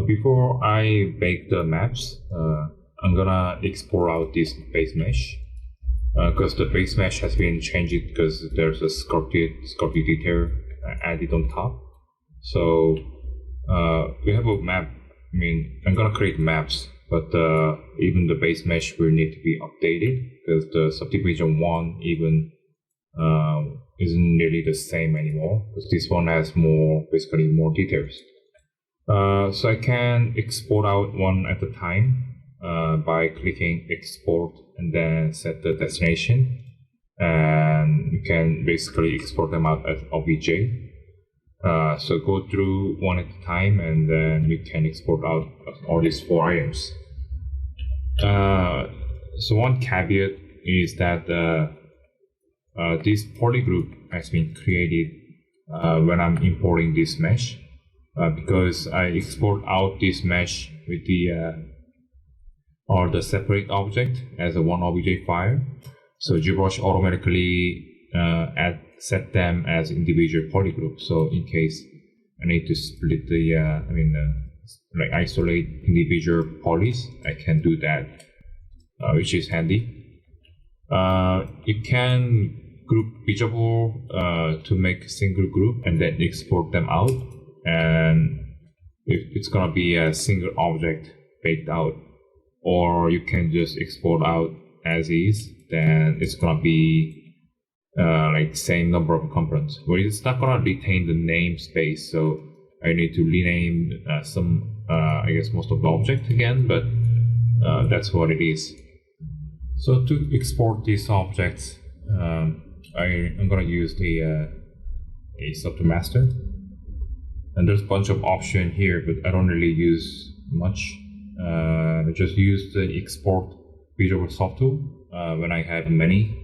Before I bake the maps, I'm gonna export out this base mesh because the base mesh has been changed because there's a sculpted detail added on top. So we have a map. I mean, I'm gonna create maps, but even the base mesh will need to be updated because the subdivision one even isn't really the same anymore because this one has basically more details. So I can export out one at a time by clicking export and then set the destination, and you can basically export them out as OBJ. So go through one at a time, and then you can export out all these 4 items. So one caveat is that this poly group has been created when I'm importing this mesh, because I export out this mesh with the separate object as a one OBJ file. So ZBrush automatically set them as individual poly groups. So in case I need to split like isolate individual polys, I can do that, which is handy. You can group visible to make a single group and then export them out. And it's gonna be a single object baked out, or you can just export out as is. Then it's gonna be like same number of components, but it's not gonna retain the namespace. So I need to rename I guess most of the object again, but that's what it is. So to export these objects, I'm gonna use a Subtoolmaster. And there's a bunch of options here, but I don't really use much. I just use the export visual subtool when I have many.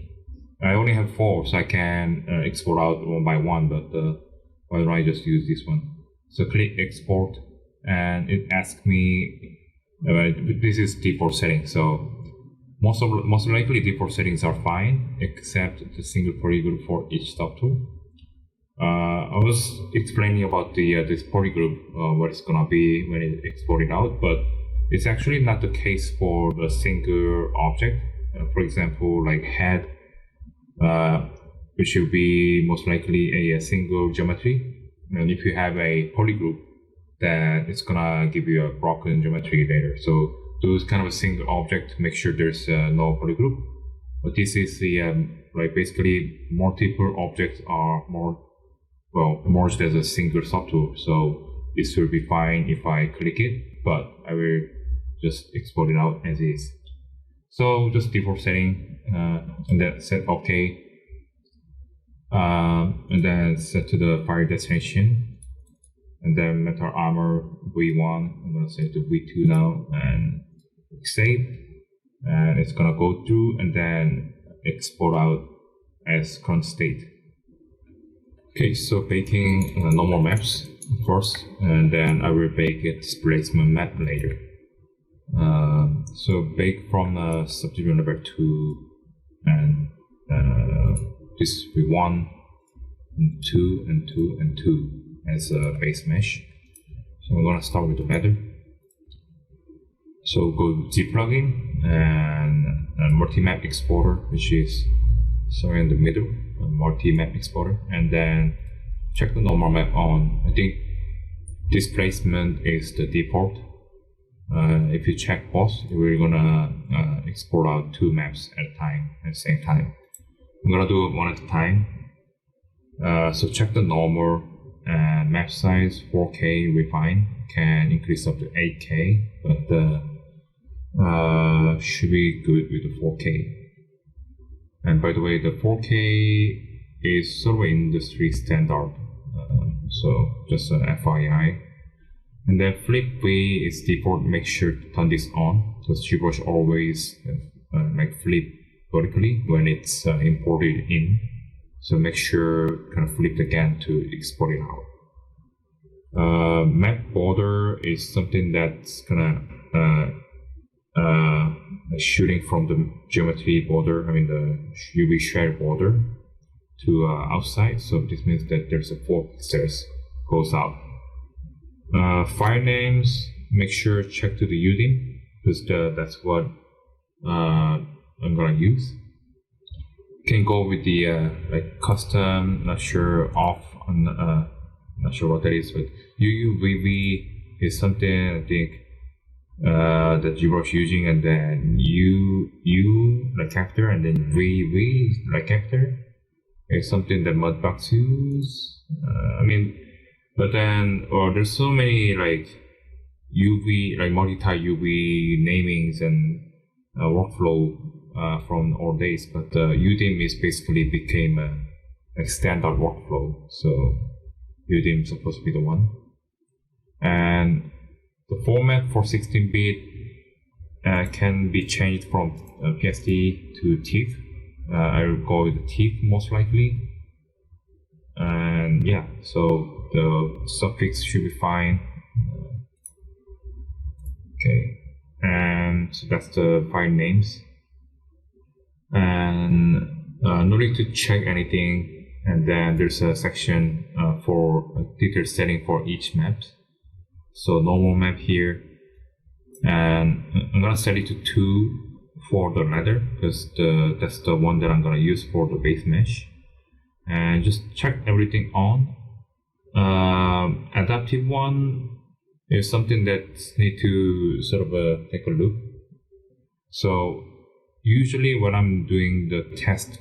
I only have 4, so I can export out one by one, but why don't I just use this one? So click export, and it asks me, this is default setting, so most likely default settings are fine, except the single poly group for each subtool. I was explaining about this poly group, what it's gonna be when it's exported out, but it's actually not the case for the single object. For example, like head, which will be most likely a single geometry. And if you have a poly group, then it's gonna give you a broken geometry later. So those kind of a single object, make sure there's no poly group. But this is the like basically multiple objects are merged as a single subtool. So this will be fine if I click it, but I will just export it out as is. So just default setting, and then set OK, and then set to the file destination, and then Metal Armor V1. I'm gonna set it to V2 now, and save, and it's gonna go through and then export out as current state. Okay, so baking normal maps first, and then I will bake a displacement map later. So bake from subdivision number 2, and this will be 1, and 2, and 2, and 2 as a base mesh. So we're gonna start with the header. So go to G plugin and multi-map exporter, which is somewhere in the middle, multi-map exporter, and then check the normal map on. I think displacement is the default. If you check both, we're gonna export out 2 maps at a time at the same time. I'm gonna do it one at a time. So check the normal and map size 4K refine, can increase up to 8K, but should be good with the 4K. And by the way, the 4K is sort of an industry standard, so just an FYI. And then flip V is default. Make sure to turn this on, because ZBrush always like flip vertically when it's imported in. So make sure kind of flip again to export it out. Map border is something that's gonna shooting from the geometry border, I mean the UV share border to outside. So this means that there's a 4 pixels goes out. File names, make sure check to the UDIM because that's what I'm gonna use. Can go with the like custom, not sure off on not sure what that is, but UUVV is something I think that ZBrush using, and then U like after, and then VV like after is something that Mudbox use. But then there's so many like UV like multi-type UV namings and workflow from all days, but UDIM is basically became a like standard workflow. So UDIM is supposed to be the one, and the format for 16-bit can be changed from PSD to TIFF. I will go with the TIFF most likely, and yeah, so the suffix should be fine. Okay, and so that's the file names, and no need to check anything. And then there's a section for a detailed setting for each map. So normal map here, and I'm gonna set it to 2 for the ladder because that's the one that I'm gonna use for the base mesh. And just check everything on. Adaptive one is something that need to sort of take a look. So usually when I'm doing the test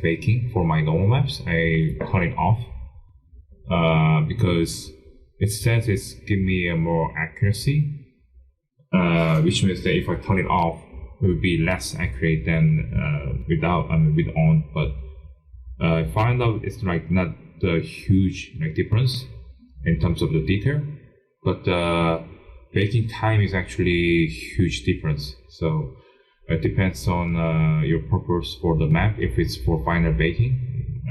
baking for my normal maps, I turn it off because it says it's give me a more accuracy, which means that if I turn it off, it will be less accurate than with on. But I find out it's like not the huge like difference in terms of the detail, but baking time is actually huge difference. So it depends on your purpose for the map. If it's for final baking,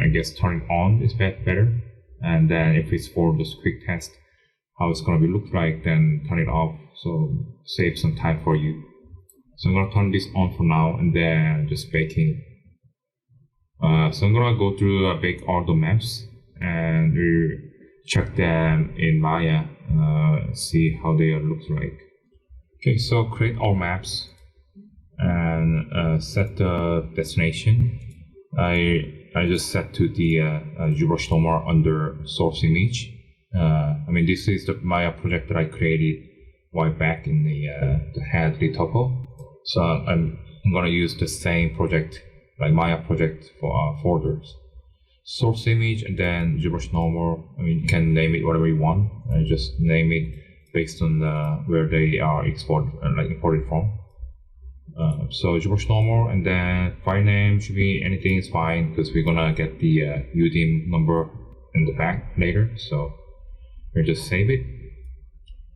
I guess turning on is better. And then if it's for this quick test, how it's going to be look like, then turn it off. So save some time for you. So I'm going to turn this on for now and then just baking. So I'm going to go through bake all the maps and check them in Maya, see how they look like. Okay, so create all maps and set the destination. I just set to the ZBrush normal under source image. This is the Maya project that I created way back in the Hadley topo. So I'm gonna use the same project, like Maya project for folders. Source image and then ZBrush normal. You can name it whatever you want. I just name it based on where they are imported from. So ZBrush normal, and then file name should be anything is fine because we're gonna get the UDIM number in the back later. So we just save it,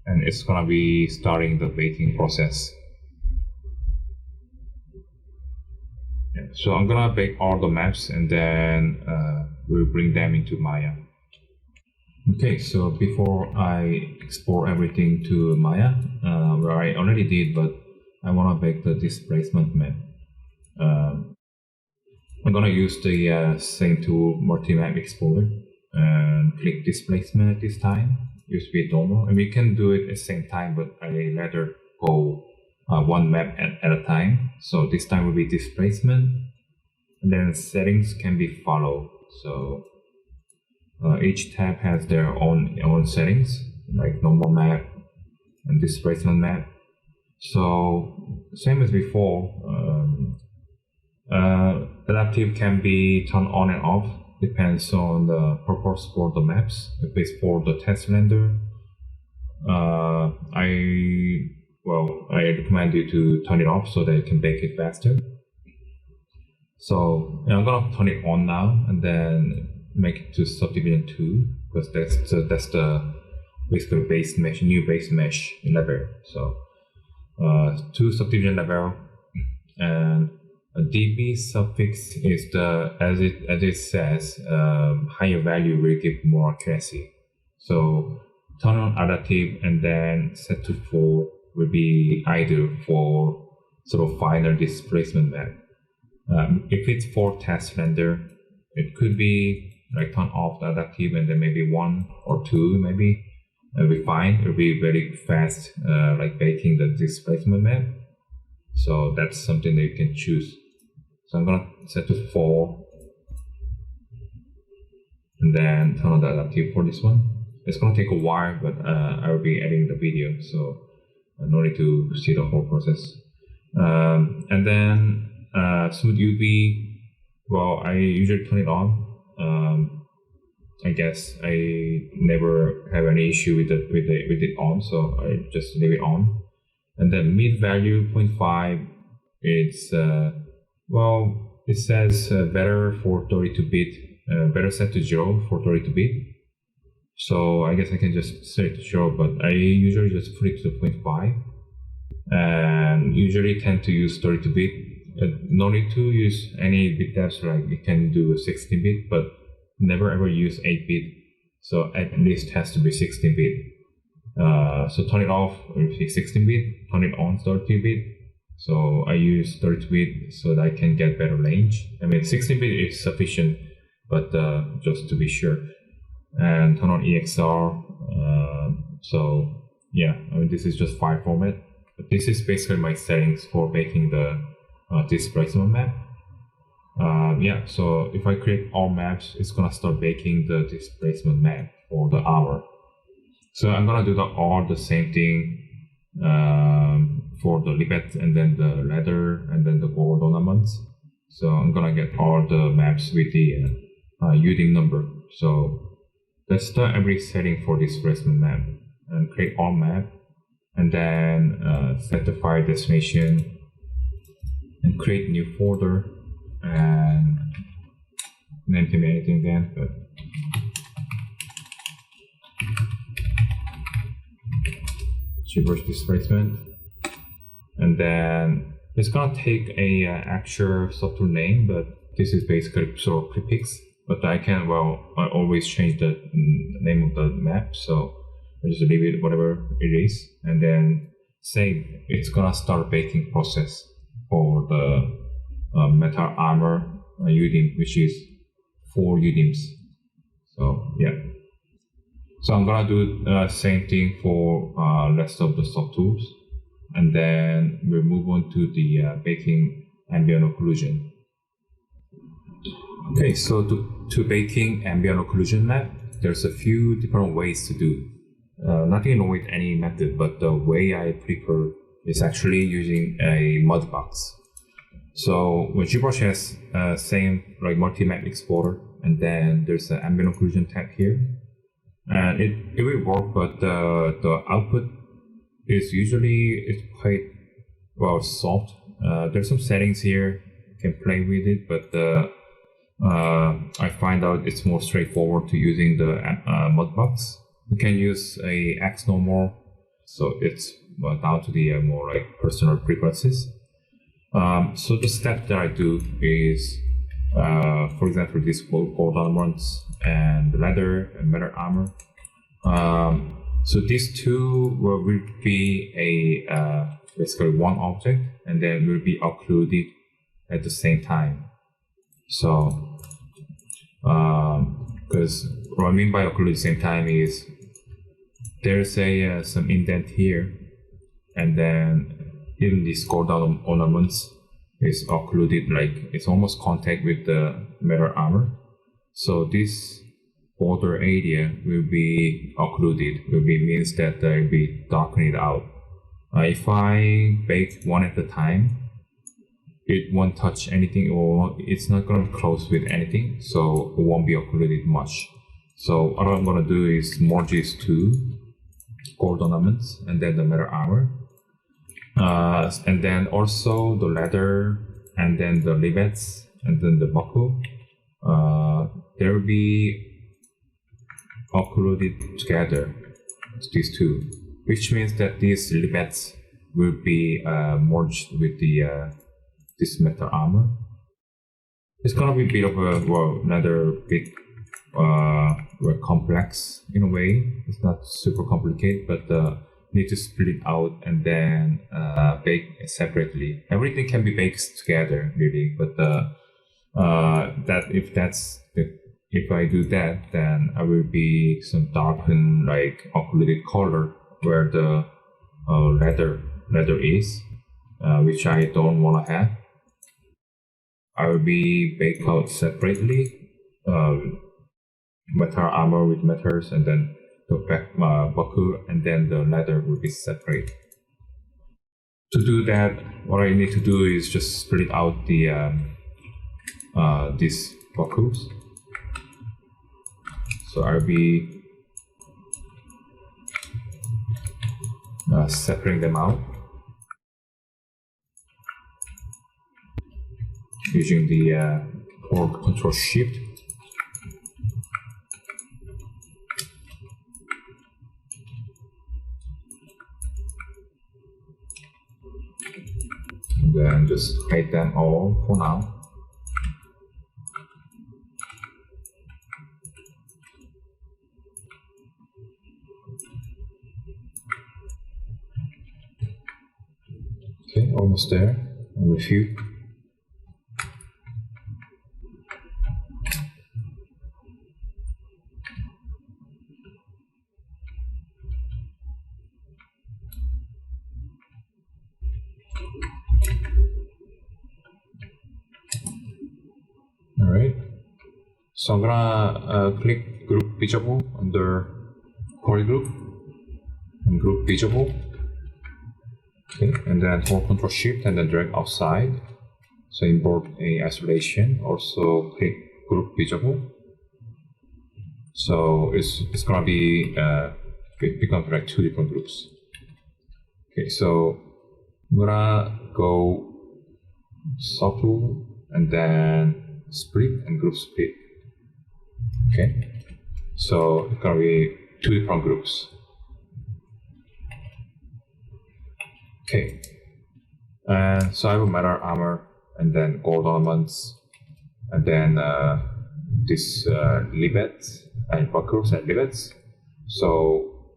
and it's gonna be starting the baking process. Yeah, so I'm gonna bake all the maps and then we'll bring them into Maya. Okay, so before I export everything to Maya, where I already did, but I want to bake the displacement map. I'm going to use the same tool, multi-map exporter, and click displacement this time. Used to be normal, and we can do it at the same time, but I rather go one map at a time. So this time will be displacement, and then settings can be followed. So each tab has their own settings, like normal map and displacement map. So same as before, adaptive can be turned on and off, depends on the purpose for the maps. If it's for the test render, I recommend you to turn it off so that you can bake it faster. So I'm gonna turn it on now and then make it to subdivision 2 because that's the basically base mesh, new base mesh level. So 2 subdivision level, and a dB suffix is as it says, higher value will give more accuracy. So turn on adaptive and then set to 4 will be ideal for sort of final displacement map. If it's for test render, it could be like turn off the adaptive and then maybe 1 or 2 maybe, it'll be fine. It'll be very fast, like baking the displacement map. So that's something that you can choose. So I'm gonna set to 4, and then turn on the adaptive for this one. It's gonna take a while, but I will be editing the video, so no need to see the whole process. And then smooth UV. Well, I usually turn it on. I guess I never have any issue with it on, so I just leave it on. And then mid value 0.5. It's well, it says better for 32-bit, better set to 0 for 32-bit. So I guess I can just set it to 0, but I usually just put it to 0.5, and usually tend to use 32-bit. No need to use any bit depths, like you can do 16-bit, but never ever use 8-bit. So at least has to be 16-bit. So turn it off if it's 16-bit, turn it on 32-bit. So I use 32-bit so that I can get better range. I mean, 16-bit is sufficient, but just to be sure. And turn on EXR. So yeah, I mean, this is just file format. But this is basically my settings for making the displacement map. Yeah, so if I create all maps, it's gonna start baking the displacement map for the hour. So I'm gonna do all the same thing for the rivet, and then the ladder, and then the gold ornaments. So I'm gonna get all the maps with the UDIM number. So let's start every setting for displacement map and create all map, and then set the file destination and create new folder, and name can be anything again, but GBrush displacement. And then it's gonna take a actual software name, but this is basically sort of prefix. But I can, well, I always change the name of the map, so I just leave it whatever it is, and then save. It's gonna start baking process for the metal armor UDIM, which is 4 UDIMs. So yeah. So I'm gonna do same thing for rest of the sub tools, and then we'll move on to the baking ambient occlusion. Okay, so to baking ambient occlusion map, there's a few different ways to do. Nothing wrong with any method, but the way I prefer is actually using a mud box. So when GBrush has same like multi-map exporter, and then there's an ambient occlusion tab here, and it will work, but the output is usually quite well soft. There's some settings here, you can play with it, but I find out it's more straightforward to using the mudbox. You can use a X normal, so it's down to the more like personal preferences. So the step that I do is, for example, this gold ornaments and the leather and metal armor. So these two will be a basically one object, and then will be occluded at the same time. So, because what I mean by occlude at the same time is there's a some indent here, and then even these gold ornaments is occluded, like it's almost contact with the metal armor. So this border area will be occluded, means that it will be darkened out. If I bake one at a time, it won't touch anything, or it's not going to be close with anything, so it won't be occluded much. So what I'm going to do is merge these two gold ornaments and then the metal armor, and then also the leather, and then the rivets, and then the buckle. There will be occluded together, these two, which means that these rivets will be merged with the this metal armor. It's gonna be a bit of a, well, another bit complex in a way. It's not super complicated, but need to split it out and then bake separately. Everything can be baked together, really, but that if if I do that, then I will be some darken like occluded color where the leather is, which I don't want to have. I will be bake out separately metal armor with metals, and then the back buckle, and then the leather will be separate. To do that, what I need to do is just split out the these buckles. So I'll be separating them out using the Hold Control Shift. And then just hide them all for now. Okay, almost there. Only a few. Alright, so I'm gonna click Group Visible under Polygroup and Group Visible. Okay, and then hold Control Shift and then drag outside. So import a isolation. Also click Group Visible. So it's gonna be it becomes like two different groups. Okay, so I'm gonna go Subtool and then Split and Group Split. Okay, so it's gonna be two different groups. Okay, and so I have a metal armor and then gold ornaments, and then this rivets and buckles and rivets. So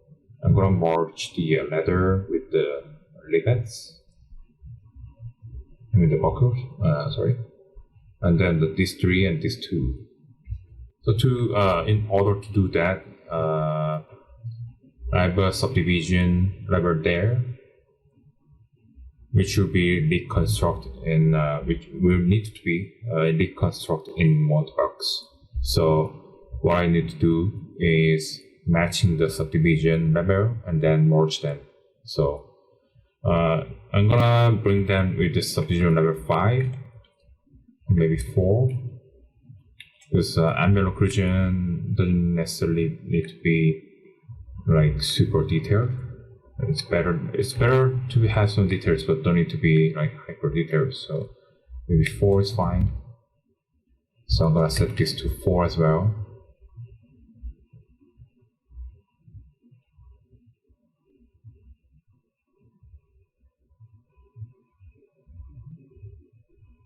I'm gonna merge the leather with the rivets, with the buckles. Sorry, and then these three and these two. So in order to do that, I have a subdivision lever there, which will be reconstructed in which will need to be reconstructed in Modbox. So what I need to do is matching the subdivision level and then merge them. So I'm gonna bring them with the subdivision level 5, maybe 4, because ambient occlusion doesn't necessarily need to be like super detailed. It's better to have some details, but don't need to be like hyper detailed. So maybe 4 is fine. So I'm gonna set this to 4 as well.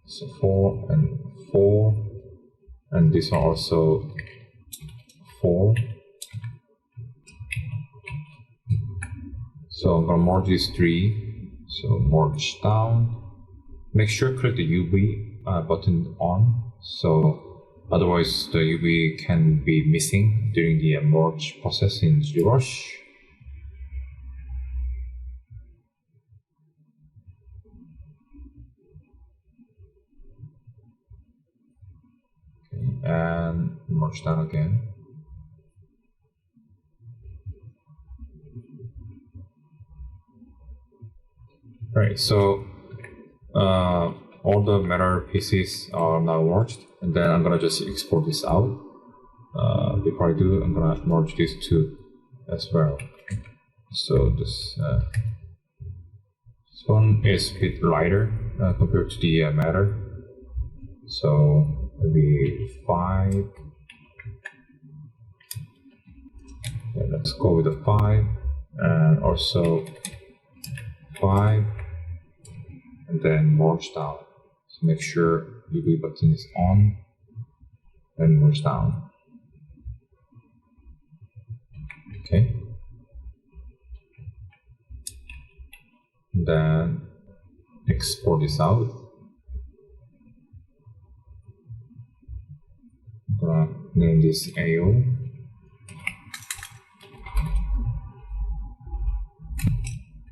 So 4 and 4, and this one also 4. So I'm gonna merge these 3. So merge down. Make sure click the UV button on. So otherwise the UV can be missing during the merge process in ZBrush. Okay, and merge down again. Right, so all the metal pieces are now merged, and then I'm gonna just export this out. Before I do, I'm gonna merge these two as well. So this one is a bit lighter compared to the metal. So maybe 5. Yeah, let's go with the 5, and also 5. And then merge down. So make sure UV button is on, and merge down. Okay. And then export this out. I'm gonna name this AO.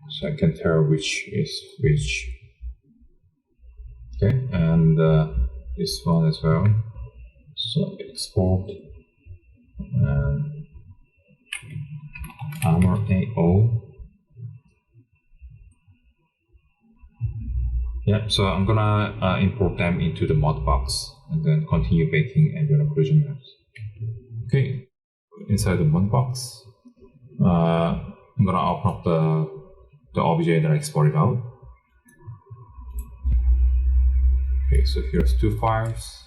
So I can tell which is which. Okay, and this one as well. So export and Armor AO. Yeah, so I'm gonna import them into the Modbox and then continue baking ambient occlusion maps. Okay, inside the Modbox, I'm gonna open up the obj that I exported out. Okay, so here's two files.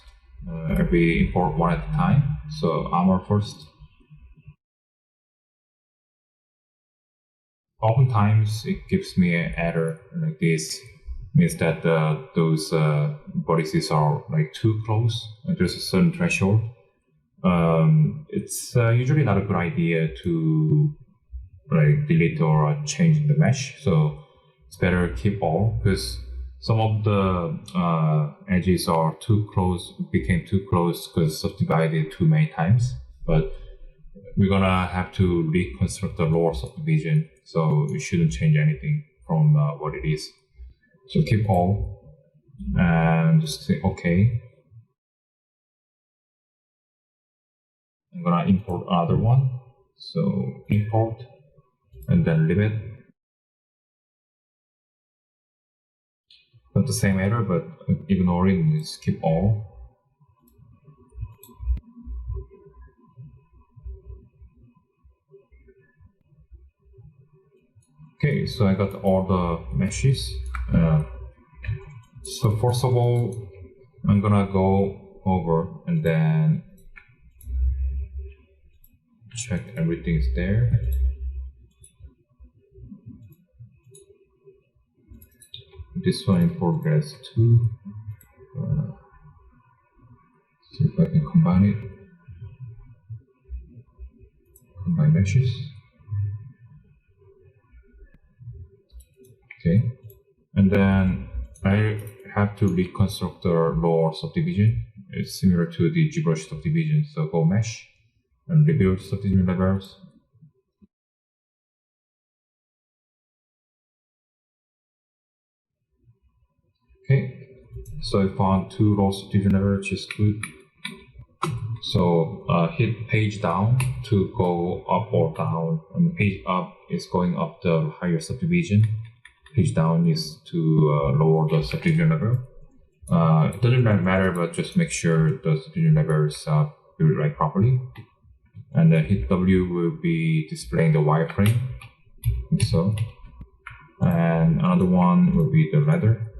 We import one at a time. So Armor first. Oftentimes it gives me an error like this. Means that those vertices are like too close. There's a certain threshold. It's usually not a good idea to like delete or change the mesh. So it's better keep all, because some of the edges are too close, became too close because subdivided too many times. But we're gonna have to reconstruct the lower subdivision, so we shouldn't change anything from what it is. So keep all and just say OK. I'm gonna import another one. So import and then leave it. Not the same error, but ignoring is keep all. Okay, so I got all the meshes. So first of all, I'm gonna go over and then check everything's there. This one import as 2. See if I can combine it. Combine meshes. Okay, and then I have to reconstruct the lower subdivision. It's similar to the ZBrush subdivision. So go mesh and rebuild subdivision levels. Okay, so I found 2 lower subdivision levels, which is good. So hit page down to go up or down. And page up is going up the higher subdivision. Page down is to lower the subdivision level. It doesn't matter, but just make sure the subdivision level is built right properly. And then hit W will be displaying the wireframe, like so. And another one will be the ladder.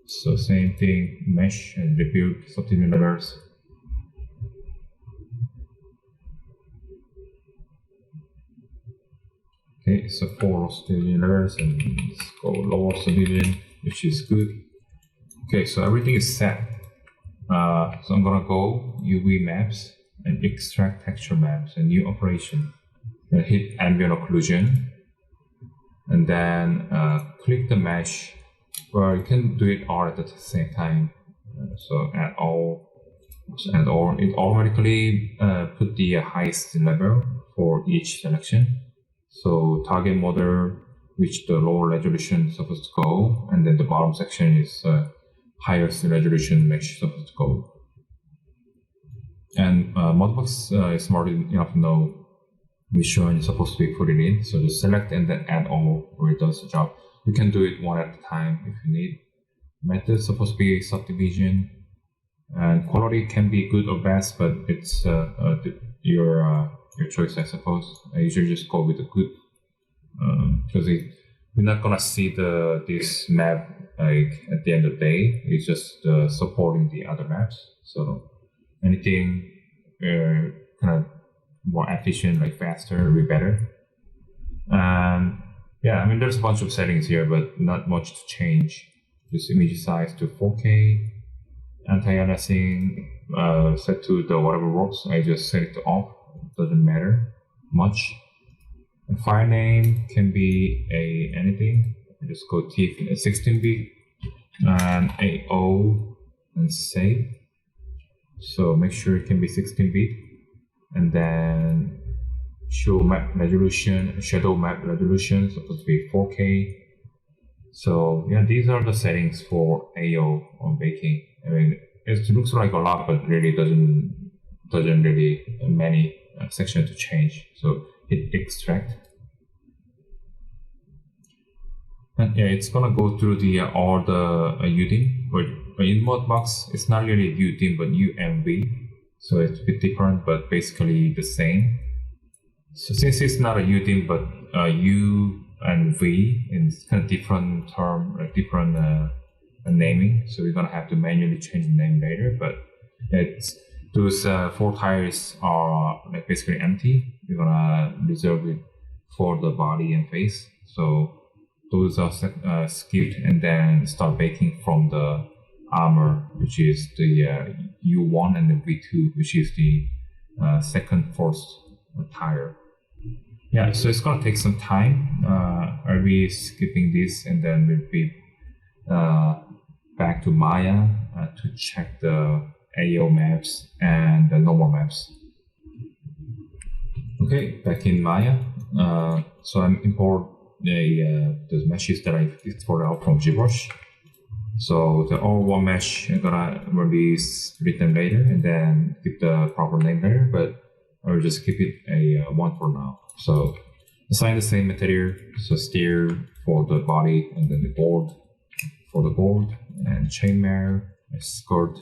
So same thing, mesh and rebuild subdivision levels. Okay, so 4 subdivision levels and let's go lower subdivision, which is good. Okay, so everything is set. So I'm gonna go UV maps and extract texture maps, a new operation. And hit ambient occlusion, and then click the mesh. Well, you can do it all at the same time. So add all. So add all. It automatically put the highest level for each selection. So target model, which the lower resolution is supposed to go, and then the bottom section is highest resolution mesh supposed to go. And Modbox is smart enough to know which one is supposed to be put it in. So just select and then add all where it does the job. You can do it one at a time if you need. Method is supposed to be subdivision, and quality can be good or bad, but it's your choice, I suppose. I usually just go with the good, because we're not gonna see this map like at the end of the day. It's just supporting the other maps. So anything kind of more efficient, like faster, will be better. And yeah, I mean, there's a bunch of settings here, but not much to change. Just image size to 4K, anti-aliasing set to the whatever works. I just set it to off. It doesn't matter much. And file name can be anything. I just go TF 16-bit and AO and save. So make sure it can be 16-bit, and then show map resolution, shadow map resolution supposed to be 4K. So yeah, these are the settings for AO on baking. I mean, it looks like a lot, but really doesn't really many sections to change. So hit extract, and yeah, it's gonna go through the all the UDIM. But in Modbox, it's not really UDIM but UMV, so it's a bit different, but basically the same. So since it's not a UDIM but U and V, it's kind of different term, like different naming. So we're gonna have to manually change the name later. But it's those 4 tires are like basically empty. We're gonna reserve it for the body and face. So those are skipped, and then start baking from the armor, which is the U1, and the V2, which is the second first tire. Yeah, so it's gonna take some time. I'll be skipping this, and then we'll be back to Maya to check the AO maps and the normal maps. Okay, back in Maya. So I'm import the meshes that I exported out from ZBrush. So the all one mesh I'm gonna maybe split them later and then keep the proper name later, but I will just keep it a 1 for now. So assign the same material, so steer for the body, and then the board for the board, and chainmail, skirt.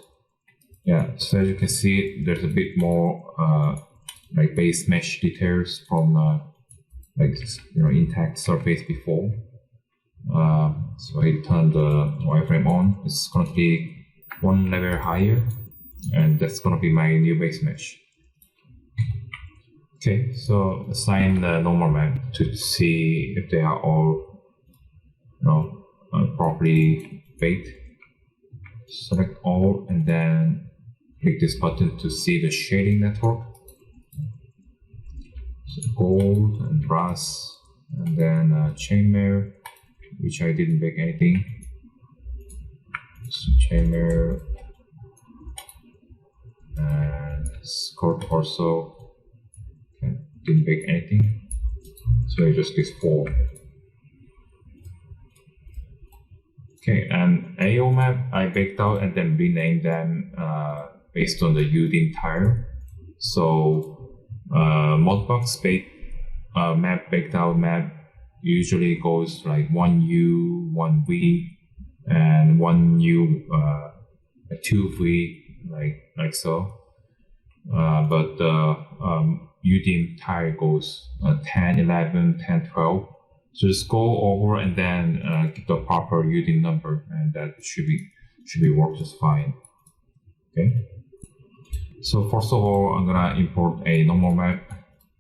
Yeah, so as you can see, there's a bit more like base mesh details from like intact surface before. So I turn the wireframe on. It's gonna be 1 level higher, and that's gonna be my new base mesh. Okay, so assign the normal map to see if they are all properly baked. Select all, and then click this button to see the shading network. So gold and brass, and then chainmail, which I didn't bake anything. So chainmail and skirt also. Didn't bake anything, so I just did 4. Okay, and AO map I baked out and then renamed them based on the UDIM tile. So Modbox map baked out map usually goes like 1U, 1V, and 1U, 2V, like so. But the UDIM tile goes 10, 11, 10, 12. So just go over and then get the proper UDIM number, and that should be work just fine. Okay. So first of all, I'm gonna import a normal map.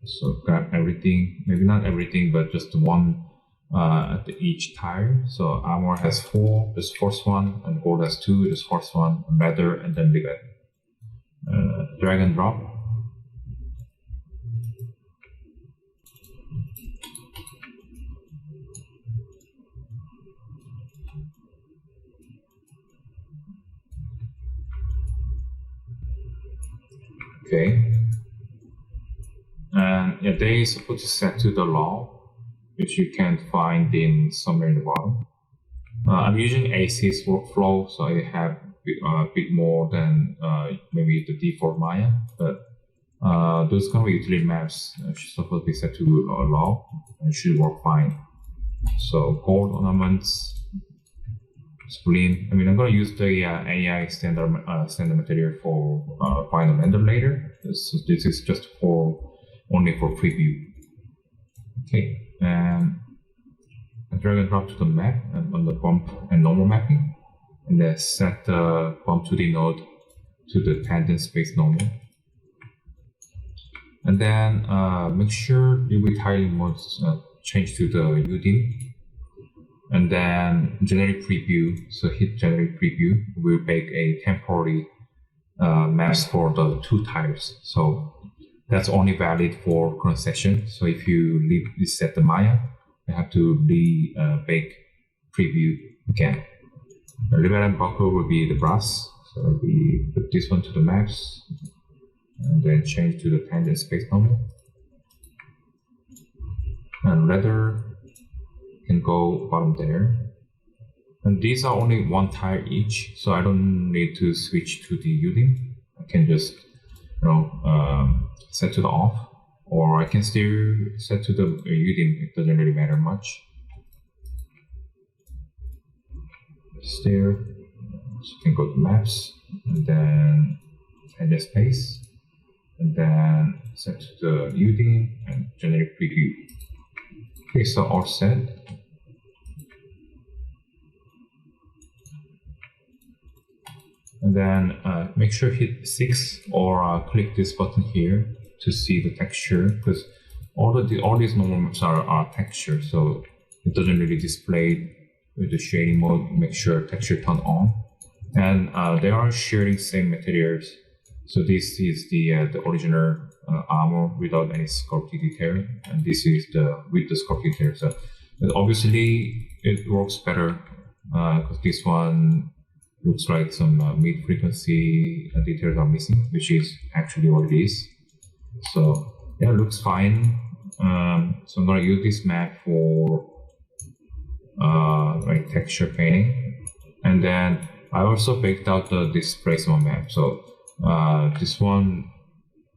So grab everything, maybe not everything, but just one at each tile. So armor has 4, this first one, and gold has 2, this first one, leather, and then rivet. Drag and drop. Okay. And yeah, they is supposed to set to the law, which you can find in somewhere in the bottom. I'm using AC's workflow, so I have a bit more than maybe the default Maya, but those kind of utility maps should supposed to be set to law and should work fine. So gold ornaments, spleen. I mean, I'm going to use the AI standard material for final render later. This is just only for preview. Okay, and drag and drop to the map and on the bump and normal mapping, and then set the bump to the node to the tangent space normal. And then make sure UV tiling mode change to the UDIM. And then generate preview. So hit generate preview. We'll make a temporary maps for the 2 tiles. So that's only valid for current section. So if you reset the Maya, you have to bake preview again. The rivet and buckle will be the brass. So we put this one to the maps and then change to the tangent space normal. And leather can go bottom there. And these are only one tile each, so I don't need to switch to the UDIM. I can just, set to the off, or I can still set to the UDIM. It doesn't really matter much. Still, so you can go to maps and then tangent space, and then set to the UDIM and generic preview. Okay, so all set. And then make sure hit 6 or click this button here to see the texture, because all these normal maps are texture, so it doesn't really display with the shading mode. Make sure texture turn on, and they are sharing same materials. So this is the original armor without any sculpted detail, and this is with the sculpted detail. So obviously it works better because this one looks like some mid-frequency details are missing, which is actually what it is. So yeah, it looks fine. So I'm gonna use this map for like texture painting, and then I also baked out the displacement map. So this one,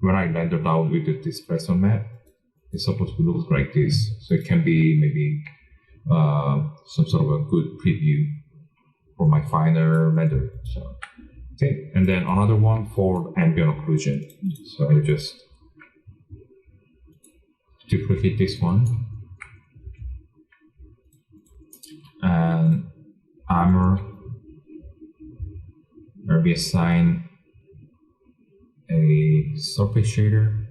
when I rendered out with the displacement map, it's supposed to look like this. So it can be maybe some sort of a good preview for my final render. So okay, and then another one for ambient occlusion. So I just duplicate this one, and armor, I'll be assign a surface shader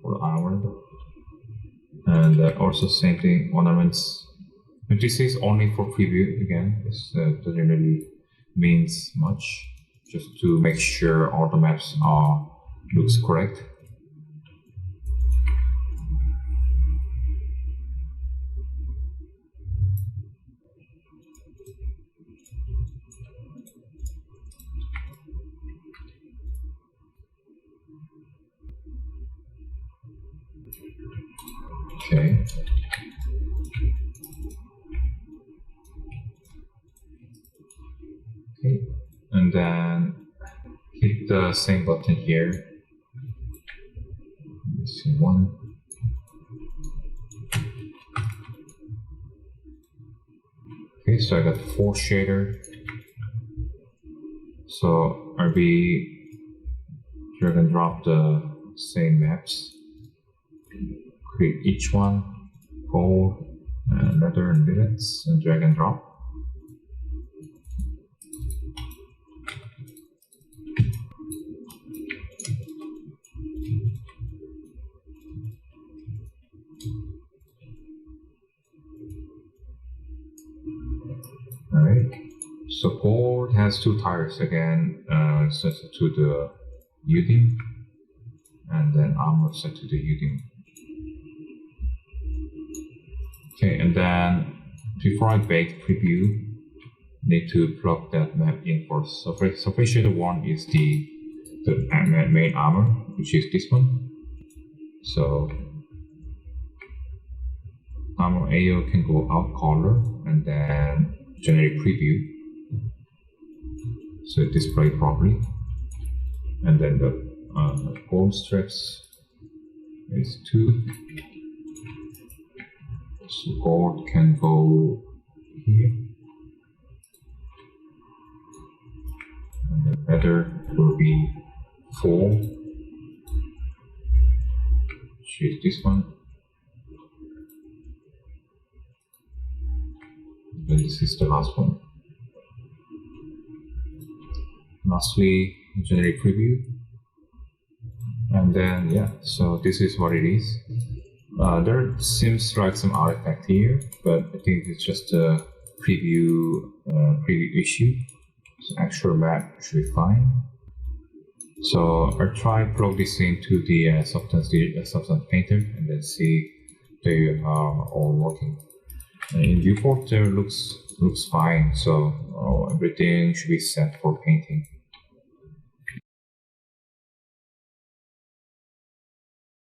for armor, and also same thing, ornaments. But this is only for preview again. This doesn't really means much, just to make sure all the maps looks correct. Okay. Okay, and then hit the same button here. Let's see, one. Okay, so I got 4 shader. So I'll be drag and drop the same maps. Create each one, gold, and leather and billets, and drag and drop. Alright, so gold has 2 tires again, set to the UDIM, and then armor set to the UDIM. Okay, and then before I bake preview, need to plug that map in first. So surface shader 1 is the main armor, which is this one. So armor AO can go out color and then generate preview, so it displays properly. And then the gold strips is 2. So gold can go here, and the leather will be 4, which is this one. And then this is the last one. Lastly, generate preview, and then yeah, so this is what it is. There seems like some artifact here, but I think it's just a preview issue. So actual map should be fine. So I'll try plug this into the substance painter and then see they are all working. And in viewport, there looks looks fine. So everything should be set for painting.